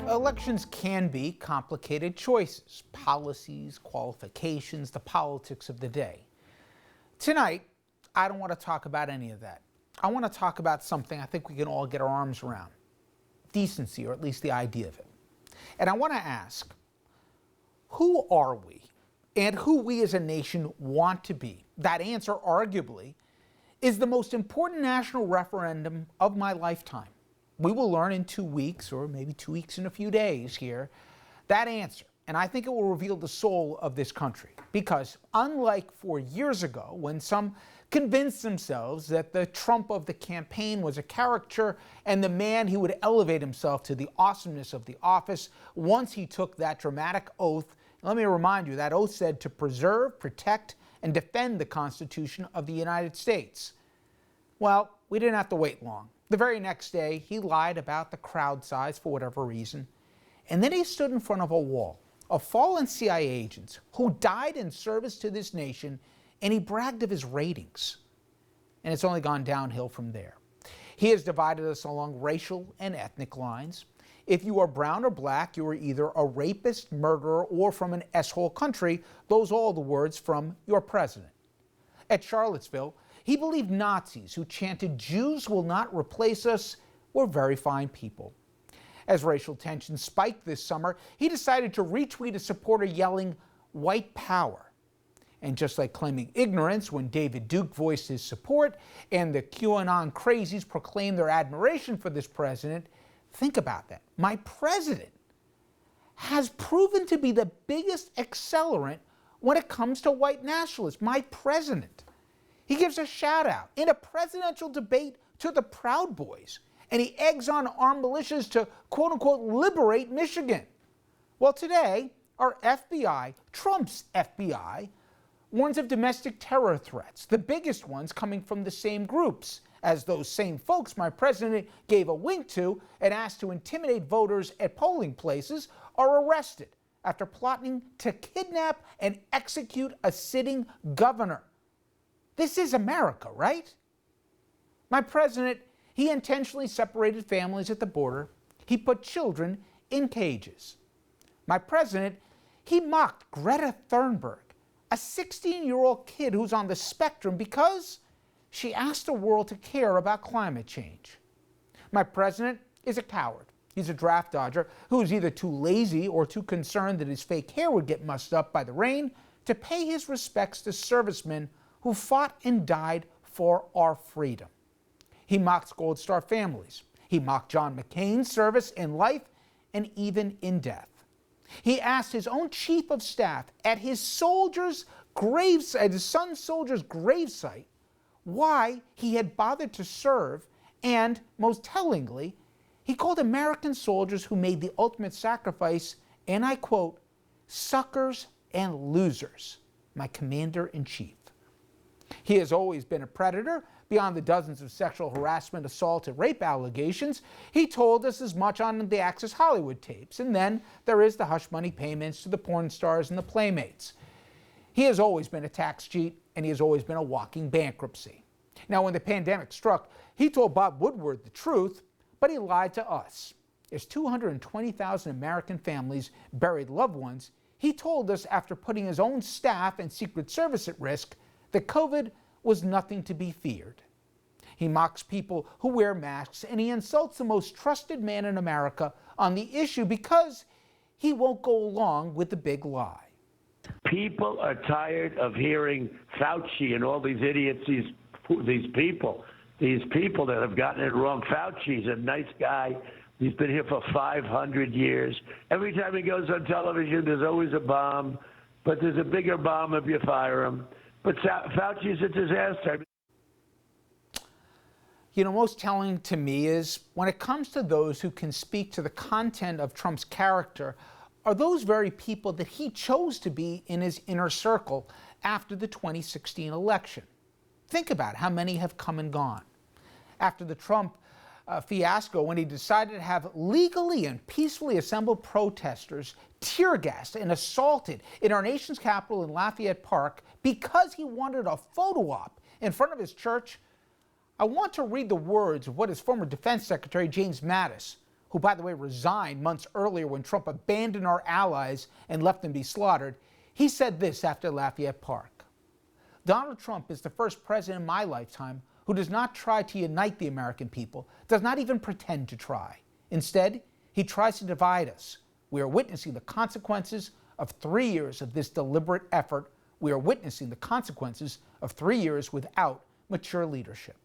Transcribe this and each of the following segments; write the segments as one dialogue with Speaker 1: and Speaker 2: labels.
Speaker 1: Elections can be complicated choices, policies, qualifications, the politics of the day. Tonight, I don't want to talk about any of that. I want to talk about something I think we can all get our arms around. Decency, or at least the idea of it. And I want to ask, who are we and who we as a nation want to be? That answer, arguably, is the most important national referendum of my lifetime. We will learn in 2 weeks, or maybe 2 weeks and a few days here, that answer. And I think it will reveal the soul of this country. Because unlike 4 years ago, when some convinced themselves that the Trump of the campaign was a caricature and the man he would elevate himself to the awesomeness of the office once he took that dramatic oath. Let me remind you, that oath said to preserve, protect, and defend the Constitution of the United States. Well, we didn't have to wait long. The very next day, he lied about the crowd size for whatever reason. And then he stood in front of a wall of fallen CIA agents who died in service to this nation, and he bragged of his ratings. And it's only gone downhill from there. He has divided us along racial and ethnic lines. If you are brown or black, you are either a rapist, murderer, or from an S-hole country. Those are all the words from your president. At Charlottesville, he believed Nazis who chanted, "Jews will not replace us," were very fine people. As racial tensions spiked this summer, he decided to retweet a supporter yelling, "White power." And just like claiming ignorance when David Duke voiced his support and the QAnon crazies proclaimed their admiration for this president, think about that. My president has proven to be the biggest accelerant when it comes to white nationalists. My president. He gives a shout out in a presidential debate to the Proud Boys, and he eggs on armed militias to quote unquote liberate Michigan. Well, today, our FBI, Trump's FBI, warns of domestic terror threats, the biggest ones coming from the same groups as those same folks my president gave a wink to and asked to intimidate voters at polling places are arrested after plotting to kidnap and execute a sitting governor. This is America, right? My president, he intentionally separated families at the border. He put children in cages. My president, he mocked Greta Thunberg, a 16-year-old kid who's on the spectrum because she asked the world to care about climate change. My president is a coward. He's a draft dodger who is either too lazy or too concerned that his fake hair would get mussed up by the rain to pay his respects to servicemen who fought and died for our freedom. He mocks Gold Star families. He mocked John McCain's service in life and even in death. He asked his own chief of staff at his son's soldier's gravesite why he had bothered to serve, and most tellingly, he called American soldiers who made the ultimate sacrifice, and I quote, "suckers and losers," my commander-in-chief. He has always been a predator. Beyond the dozens of sexual harassment, assault, and rape allegations, he told us as much on the Access Hollywood tapes. And then there is the hush money payments to the porn stars and the playmates. He has always been a tax cheat, and he has always been a walking bankruptcy. Now, when the pandemic struck, he told Bob Woodward the truth, but he lied to us. As 220,000 American families buried loved ones, he told us after putting his own staff and Secret Service at risk that COVID was nothing to be feared. He mocks people who wear masks, and he insults the most trusted man in America on the issue because he won't go along with the big lie.
Speaker 2: People are tired of hearing Fauci and all these idiots, these people that have gotten it wrong. Fauci's a nice guy. He's been here for 500 years. Every time he goes on television, there's always a bomb, but there's a bigger bomb if you fire him. But Fauci's a disaster.
Speaker 1: You know, most telling to me is when it comes to those who can speak to the content of Trump's character are those very people that he chose to be in his inner circle after the 2016 election. Think about how many have come and gone. After the Trump fiasco when he decided to have legally and peacefully assembled protesters tear gassed and assaulted in our nation's capital in Lafayette Park because he wanted a photo op in front of his church. I want to read the words of what his former Defense Secretary James Mattis, who by the way resigned months earlier when Trump abandoned our allies and left them be slaughtered. He said this after Lafayette Park: "Donald Trump is the first president in my lifetime who does not try to unite the American people, does not even pretend to try. Instead, he tries to divide us. We are witnessing the consequences of 3 years of this deliberate effort. We are witnessing the consequences of 3 years without mature leadership."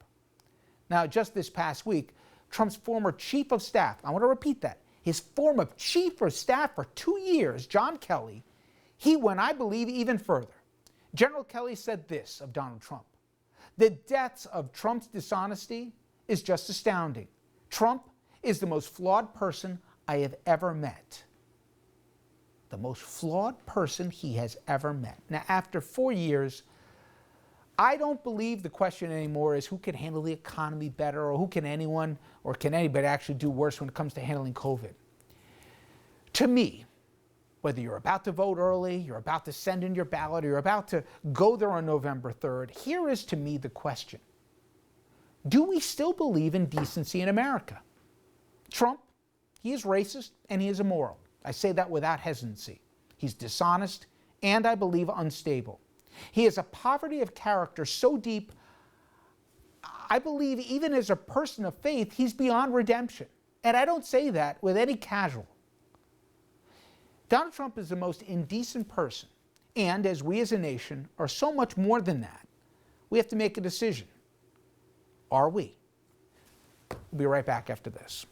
Speaker 1: Now, just this past week, Trump's former chief of staff, I want to repeat that, his former chief of staff for 2 years, John Kelly, he went, I believe, even further. General Kelly said this of Donald Trump: "The depths of Trump's dishonesty is just astounding. Trump is the most flawed person I have ever met." The most flawed person he has ever met. Now, after 4 years, I don't believe the question anymore is who can handle the economy better, or who can anyone or can anybody actually do worse when it comes to handling COVID. To me, whether you're about to vote early, you're about to send in your ballot, or you're about to go there on November 3rd, here is to me the question: do we still believe in decency in America? Trump, he is racist and he is immoral. I say that without hesitancy. He's dishonest and, I believe, unstable. He has a poverty of character so deep, I believe even as a person of faith, he's beyond redemption. And I don't say that with any casual. Donald Trump is the most indecent person. And as we as a nation are so much more than that, we have to make a decision. Are we? We'll be right back after this.